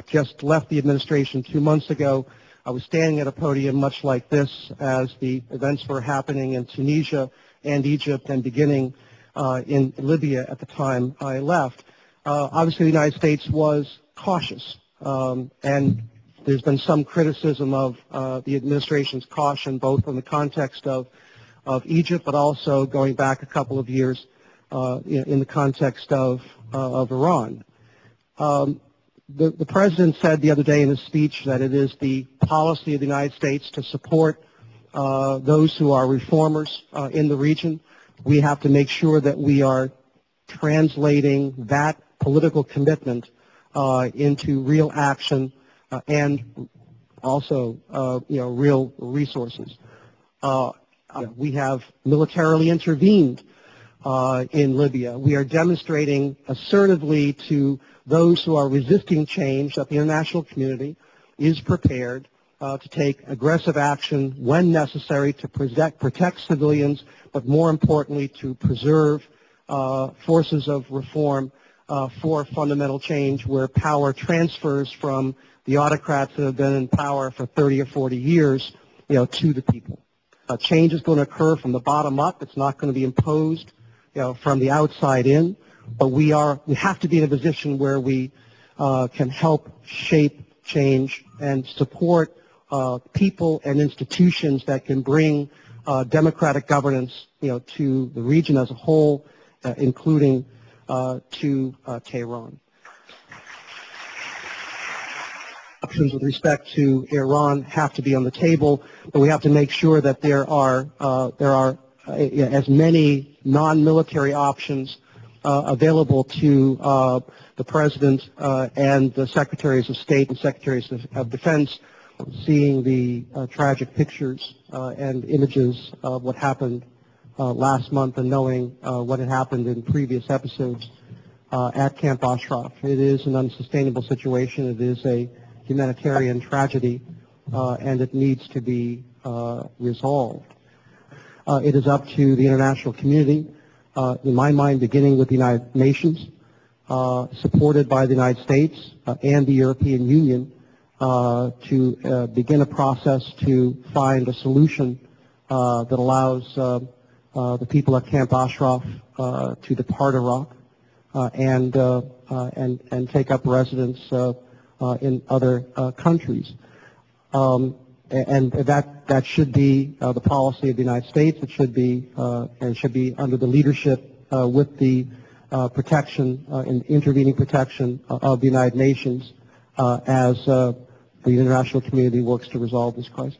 just left the administration 2 months ago. I was standing at a podium much like this as the events were happening in Tunisia and Egypt and beginning in Libya at the time I left. Obviously, the United States was cautious, and there's been some criticism of the administration's caution, both in the context of Egypt, but also going back a couple of years in the context of Iran. The President said the other day in his speech that it is the policy of the United States to support those who are reformers in the region. We have to make sure that we are translating that political commitment into real action and also, real resources. We have militarily intervened in Libya. We are demonstrating assertively to those who are resisting change that the international community is prepared to take aggressive action when necessary to protect civilians, but more importantly to preserve forces of reform for fundamental change where power transfers from the autocrats that have been in power for 30 or 40 years, to the people. Change is going to occur from the bottom up. It's not going to be imposed, from the outside in. But we have to be in a position where we can help shape change and support people and institutions that can bring democratic governance, to the region as a whole, including to Tehran. Options with respect to Iran have to be on the table, but we have to make sure that there are as many non-military options available to the President and the Secretaries of State and Secretaries of Defense, seeing the tragic pictures and images of what happened last month and knowing what had happened in previous episodes at Camp Ashraf. It is an unsustainable situation. It is a humanitarian tragedy, and it needs to be resolved. It is up to the international community, in my mind, beginning with the United Nations, supported by the United States and the European Union, to begin a process to find a solution that allows the people at Camp Ashraf to depart Iraq and take up residence in other countries. And that should be the policy of the United States. It should be under the leadership with the protection and intervening protection of the United Nations as the international community works to resolve this crisis.